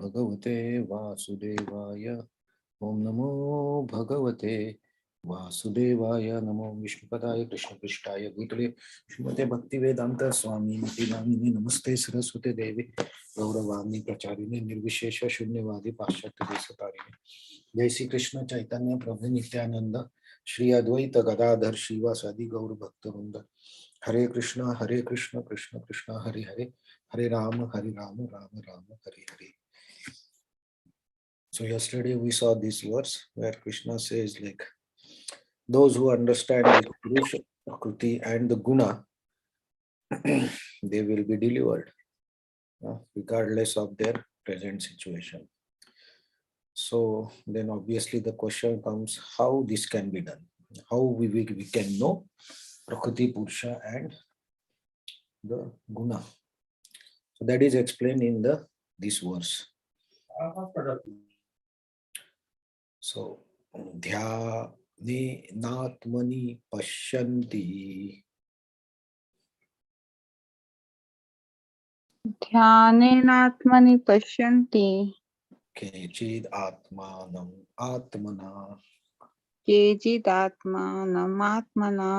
Bhagavate Vasudevaya. Om Namo Bhagavate Vasudevaya. Namo Vishnupadaya Krishna Prishtaya Bhutale Srimate Bhaktivedanta Swami Niti Namini Namaste Saraswate Devi Gauravani Pracharine Nirvishesha Shunyavadi Paschatya Desatarini. Jai Shri Krishna Chaitanya Prabhu Nityananda Shri Advaita Gadadhar Shivasadi Gaur Bhaktivinoda. Hare Krishna, Krishna Krishna, Hare Hare, Hare Rama, Rama Rama, Hare Hare. So yesterday we saw this verse where Krishna says like, those who understand the Purusha, Prakriti and the Guna, they will be delivered, regardless of their present situation. So then obviously the question comes, how this can be done? How we can know Prakriti, Purusha and the Guna. So that is explained in this verse. So dhyane natmani pashyanti. ध्यानेनात्मनि पश्यन्ति Kechid atmanam atmana. केचिदात्मानमात्मना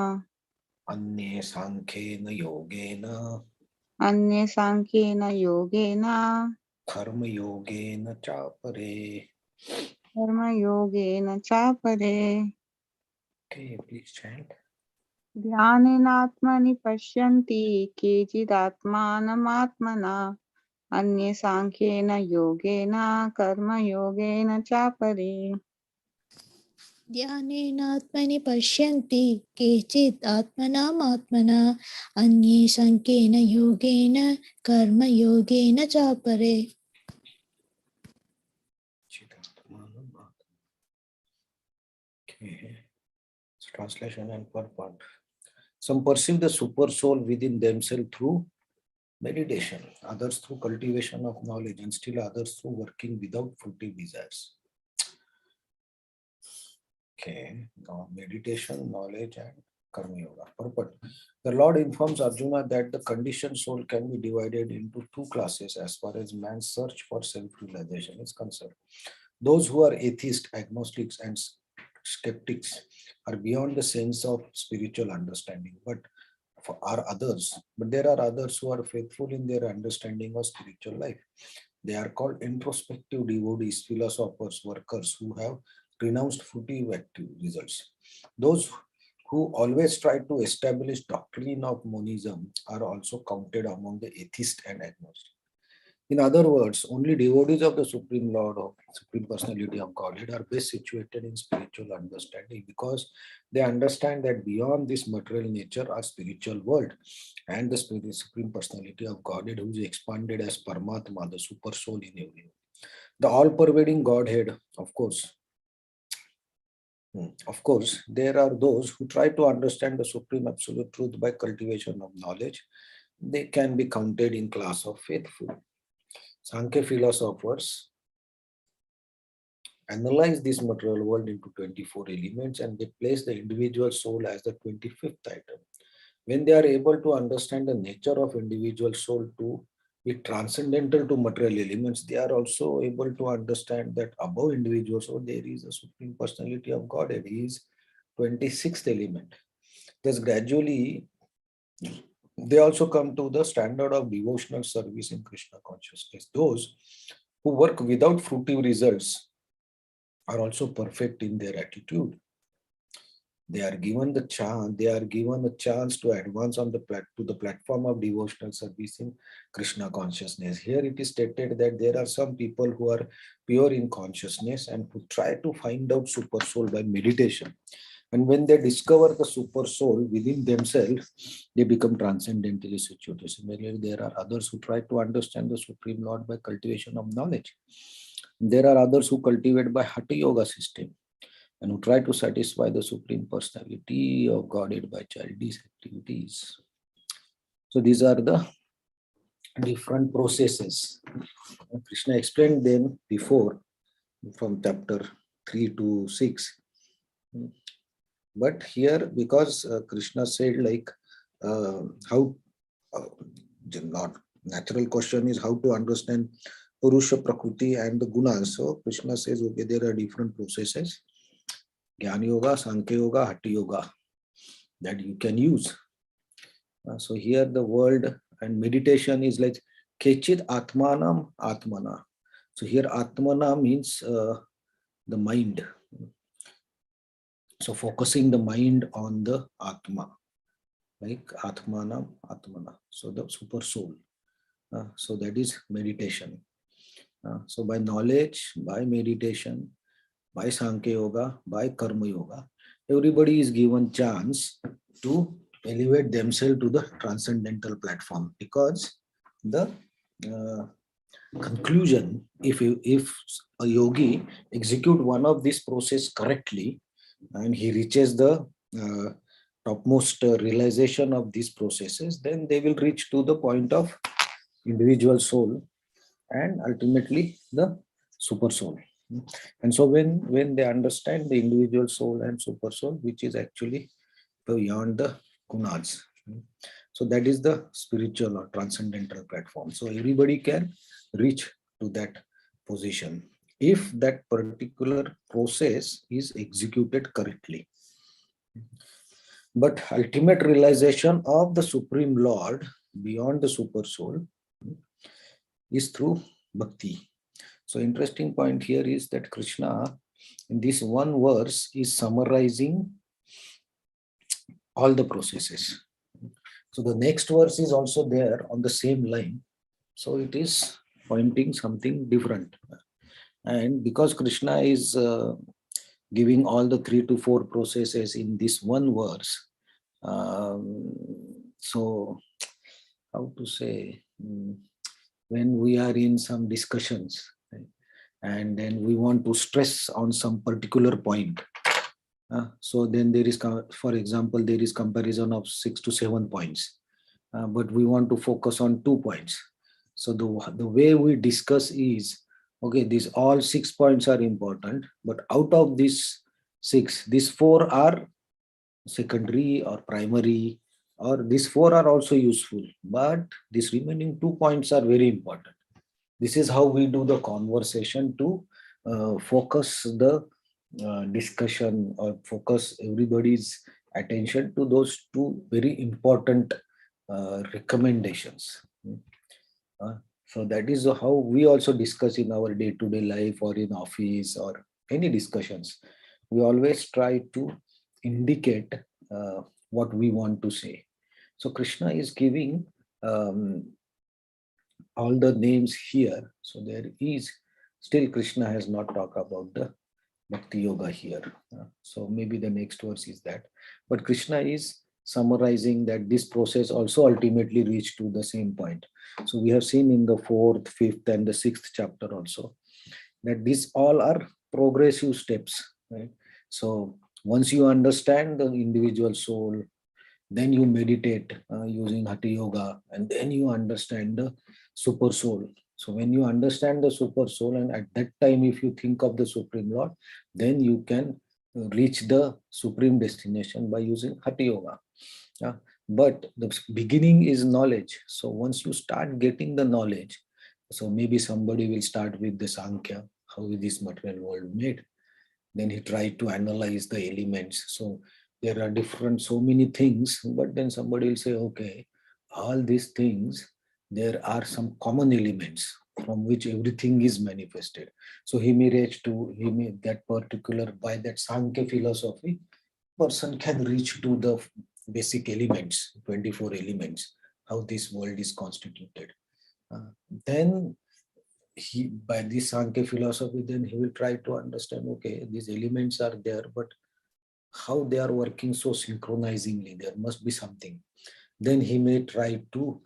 Anye sankhena yogena. अन्ये साङ्ख्येन योगेन Karma yogena chapare. कर्मयोगेन चापरे Okay, please chant. ध्यानेनात्मनि पश्यन्ति केचिदात्मानमात्मना अन्ये साङ्ख्येन योगेन कर्मयोगेन चापरे ध्यानेनात्मनि पश्यन्ति केचित् आत्मनामात्मना अन्ये साङ्ख्येन योगेन कर्मयोगेन चापरे. Okay. Translation and purport. Some perceive the super soul within themselves through meditation, others through cultivation of knowledge, and still others through working without fruitive desires. Okay, now meditation, knowledge, and karma yoga. Purport. The Lord informs Arjuna that the conditioned soul can be divided into two classes as far as man's search for self-realization is concerned. Those who are atheists, agnostics, and skeptics are beyond the sense of spiritual understanding, but there are others who are faithful in their understanding of spiritual life. They are called introspective devotees, philosophers, workers who have renounced fruitive active results. Those who always try to establish doctrine of monism are also counted among the atheists and agnostics. In other words, only devotees of the Supreme Lord of Supreme Personality of Godhead are best situated in spiritual understanding because they understand that beyond this material nature are spiritual world and the Supreme Personality of Godhead who is expanded as Paramatma, the super soul in everyone. The all-pervading Godhead, of course, there are those who try to understand the Supreme Absolute Truth by cultivation of knowledge. They can be counted in class of faithful. Sankhya philosophers analyze this material world into 24 elements and they place the individual soul as the 25th item. When they are able to understand the nature of individual soul to be transcendental to material elements, they are also able to understand that above individual soul there is a Supreme Personality of Godhead. He is 26th element. Thus gradually they also come to the standard of devotional service in Krishna consciousness. Those who work without fruitive results are also perfect in their attitude. They are given a chance to advance on to the platform of devotional service in Krishna consciousness. Here it is stated that there are some people who are pure in consciousness and who try to find out super soul by meditation. And when they discover the super soul within themselves, they become transcendentally situated. Similarly, there are others who try to understand the Supreme Lord by cultivation of knowledge. There are others who cultivate by Hatha Yoga system and who try to satisfy the Supreme Personality of Godhead by childish activities. So these are the different processes. Krishna explained them before from chapter 3 to 6. But here, because Krishna said like how not natural question is how to understand Purusha, Prakriti, and the Gunas. So Krishna says, okay, there are different processes, Jnana Yoga, Sankhya Yoga, Hatha Yoga, that you can use. So here the word and meditation is like Kechit Atmanam Atmana. So here Atmana means the mind. So focusing the mind on the Atma, like Atmanam Atmana. So the super soul. So that is meditation. So by knowledge, by meditation, by Sankhya Yoga, by Karma Yoga, everybody is given chance to elevate themselves to the transcendental platform, because the conclusion, if a yogi execute one of these process correctly and he reaches the uh, topmost realization of these processes, then they will reach to the point of individual soul and ultimately the super soul. And so when they understand the individual soul and super soul, which is actually beyond the gunas, so that is the spiritual or transcendental platform. So everybody can reach to that position if that particular process is executed correctly. But ultimate realization of the Supreme Lord beyond the super soul is through bhakti. So interesting point here is that Krishna in this one verse is summarizing all the processes. So the next verse is also there on the same line. So it is pointing something different. And because Krishna is giving all the 3 to 4 processes in this one verse, so how to say, when we are in some discussions, right, and then we want to stress on some particular point, so then there is, for example, there is comparison of 6 to 7 points, but we want to focus on 2 points. So the way we discuss is, okay, these all 6 points are important, but out of these 6, these 4 are secondary or primary, or these 4 are also useful, but these remaining 2 points are very important. This is how we do the conversation to focus the discussion or focus everybody's attention to those 2 very important recommendations. So that is how we also discuss in our day-to-day life or in office or any discussions. We always try to indicate what we want to say. So Krishna is giving all the names here. So there is still Krishna has not talked about the Bhakti Yoga here. So maybe the next verse is that. But Krishna is summarizing that this process also ultimately reached to the same point. So we have seen in the 4th, 5th, and the 6th chapter also that these all are progressive steps. Right? So once you understand the individual soul, then you meditate using Hatha Yoga, and then you understand the super soul. So when you understand the super soul, and at that time, if you think of the Supreme Lord, then you can reach the supreme destination by using Hatha Yoga. But the beginning is knowledge. So once you start getting the knowledge, so maybe somebody will start with the Sankhya, how is this material world made? Then he tried to analyze the elements. So there are different, so many things, but then somebody will say, okay, all these things, there are some common elements from which everything is manifested. So he may reach to, he may that particular, by that Sankhya philosophy, person can reach to the basic elements, 24 elements, how this world is constituted. Then he, by this Sankhya philosophy, then he will try to understand, okay, these elements are there, but how they are working so synchronizingly, there must be something. Then he may try to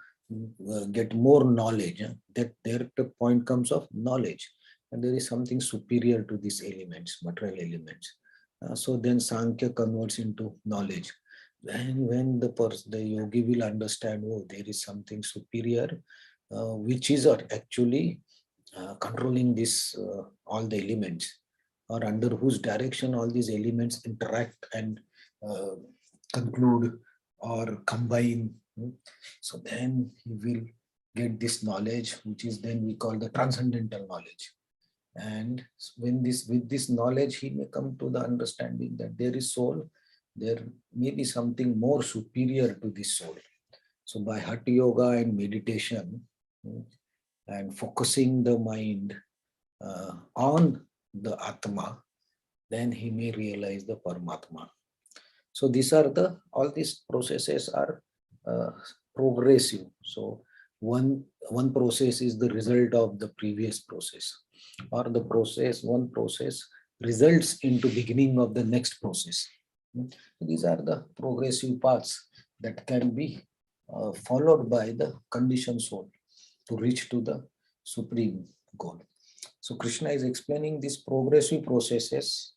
get more knowledge. That there the point comes of knowledge, and there is something superior to these elements, material elements. So then Sankhya converts into knowledge. And when the yogi will understand, oh, there is something superior, which is actually controlling this all the elements, or under whose direction all these elements interact and uh, conclude or combine. So then he will get this knowledge, which is then we call the transcendental knowledge. And when with this knowledge, he may come to the understanding that there is soul, there may be something more superior to this soul. So by Hatha Yoga and meditation, and focusing the mind on the Atma, then he may realize the Paramatma. So these are all these processes are progressive. So one process is the result of the previous process, or one process results into beginning of the next process. These are the progressive paths that can be followed by the conditioned soul to reach to the supreme goal. So Krishna is explaining these progressive processes,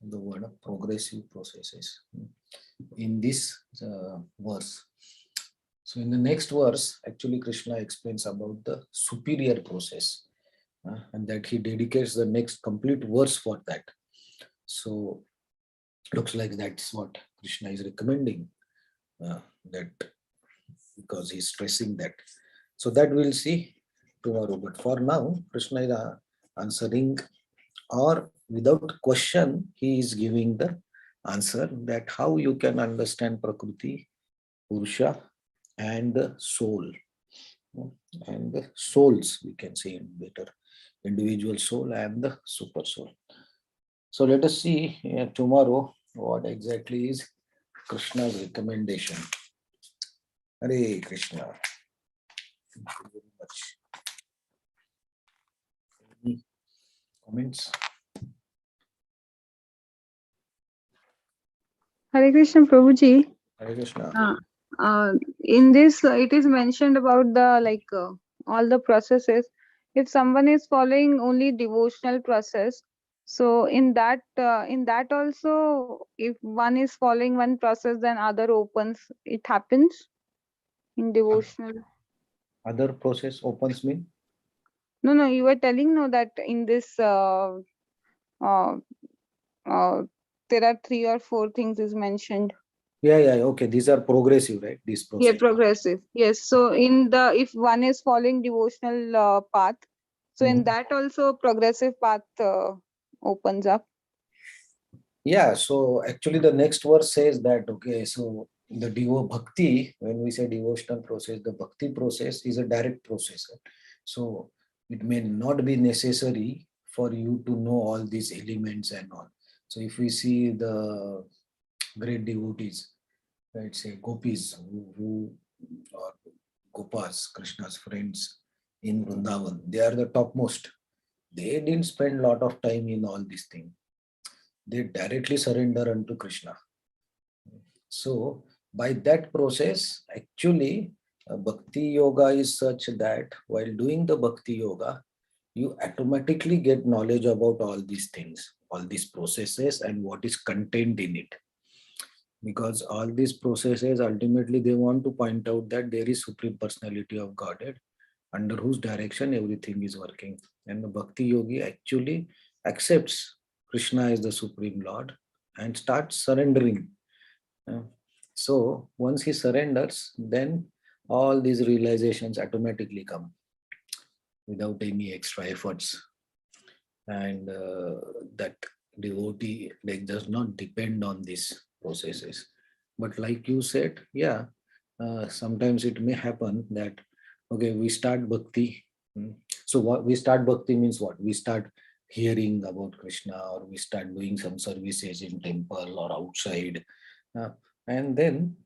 the word of progressive processes, in this verse. So in the next verse, actually Krishna explains about the superior process, and that he dedicates the next complete verse for that. So looks like that's what Krishna is recommending, that because he's stressing that. So that we'll see tomorrow. But for now, Krishna is answering, or without question, he is giving the answer that how you can understand Prakriti, Purusha, and the soul, and the souls, we can say in better, individual soul and the super soul. So let us see tomorrow what exactly is Krishna's recommendation. Hare Krishna. Thank you very much. Any comments? Hare Krishna, Prabhuji. Hare Krishna. In this, it is mentioned about the all the processes. If someone is following only devotional process, so in that also, if one is following one process, then other opens. It happens in devotional. Other process opens mean? No, you were telling no that in this uh, there are 3 or 4 things is mentioned. Yeah, okay. These are progressive, right? This process. Yeah, progressive. Yes. So in the, if one is following devotional path, so in that also progressive path opens up. Yeah, so actually the next verse says that, okay, so the bhakti, when we say devotional process, the bhakti process is a direct process. So it may not be necessary for you to know all these elements and all. So if we see the great devotees, let's say gopis, who or Gopas, Krishna's friends in Vrindavan, they are the topmost. They didn't spend a lot of time in all these things. They directly surrender unto Krishna. So by that process, actually, bhakti yoga is such that while doing the bhakti yoga, you automatically get knowledge about all these things, all these processes, and what is contained in it. Because all these processes, ultimately, they want to point out that there is Supreme Personality of Godhead, under whose direction everything is working. And the bhakti yogi actually accepts Krishna as the Supreme Lord and starts surrendering. So once he surrenders, then all these realizations automatically come without any extra efforts. And that devotee does not depend on these processes. But like you said, yeah, sometimes it may happen that, okay, we start bhakti. So what we start bhakti means what? We start hearing about Krishna, or we start doing some services in temple or outside. And then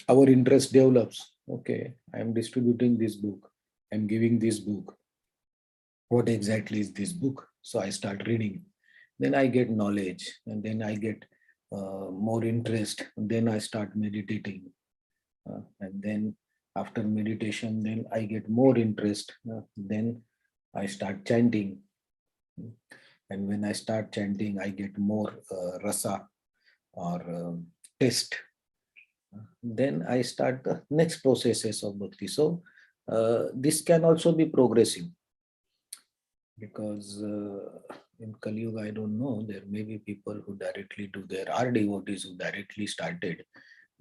our interest develops. Okay, I am distributing this book. I'm giving this book. What exactly is this book? So I start reading. Then I get knowledge, and then I get more interest. And then I start meditating. And then after meditation, then I get more interest. Then I start chanting. And when I start chanting, I get more rasa, or taste. Then I start the next processes of bhakti. So this can also be progressive, because in Kali Yuga, I don't know, there may be people who directly do, there are devotees who directly started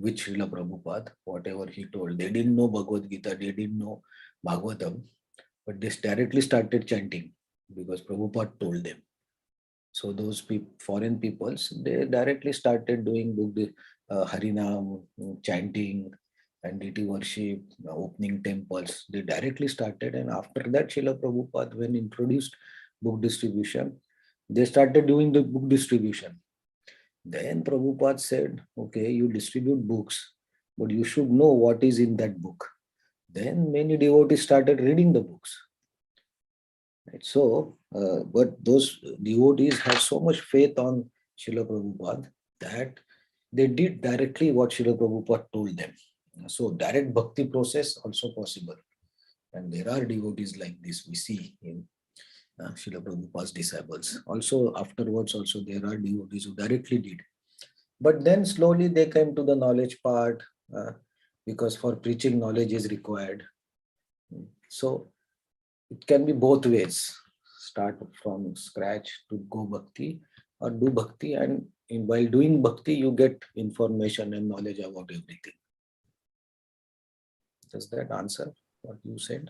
with Srila Prabhupada, whatever he told. They didn't know Bhagavad Gita, they didn't know Bhagavatam, but they directly started chanting because Prabhupada told them. So those foreign peoples, they directly started doing Harinam, chanting, and deity worship, opening temples. They directly started, and after that, Srila Prabhupada, when introduced book distribution, they started doing the book distribution. Then Prabhupada said, okay, you distribute books, but you should know what is in that book. Then many devotees started reading the books. Right? So, but those devotees had so much faith on Srila Prabhupada that they did directly what Srila Prabhupada told them. So, direct bhakti process also possible. And there are devotees like this we see in Srila Prabhupada's disciples. Also, afterwards, also there are devotees who directly did. But then slowly they came to the knowledge part because for preaching knowledge is required. So it can be both ways. Start from scratch to go bhakti or do bhakti, and while doing bhakti you get information and knowledge about everything. Does that answer what you said?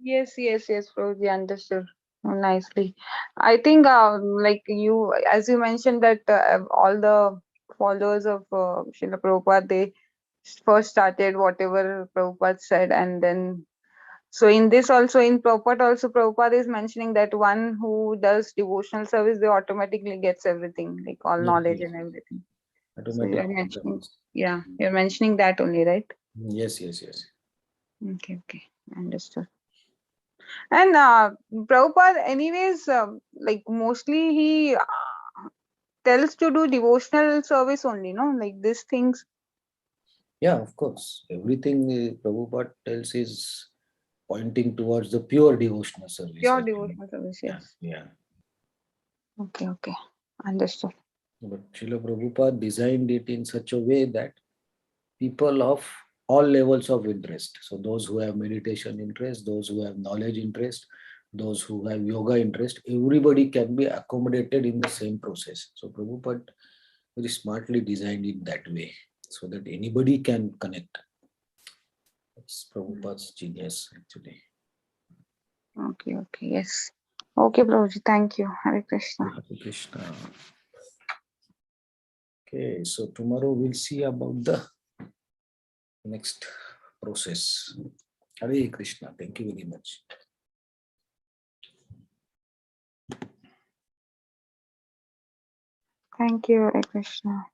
Yes, Prabhuji, understood nicely. I think, like you, as you mentioned that all the followers of Srila Prabhupada, they first started whatever Prabhupada said, and then so in this also, in Prabhupada also, Prabhupada is mentioning that one who does devotional service, they automatically gets everything, like all Yes, knowledge yes. and everything. So you Automatic. are mentioning, yeah, you're mentioning that only, right? Yes, yes, yes. Okay, understood. And Prabhupada, anyways, like mostly he tells to do devotional service only, no? Like these things. Yeah, of course. Everything Prabhupada tells is pointing towards the pure devotional service Pure actually. devotional service, Yeah, yes. yeah. Okay, understood. But Srila Prabhupada designed it in such a way that people of all levels of interest, so those who have meditation interest, those who have knowledge interest, those who have yoga interest, everybody can be accommodated in the same process. So Prabhupada very smartly designed it that way so that anybody can connect. That's Prabhupada's genius actually. Okay, yes. Okay, Prabhuji, thank you. Hare Krishna. Hare Krishna. Okay, so tomorrow we'll see about the next process. Hare Krishna. Thank you very much. Thank you, Hare Krishna.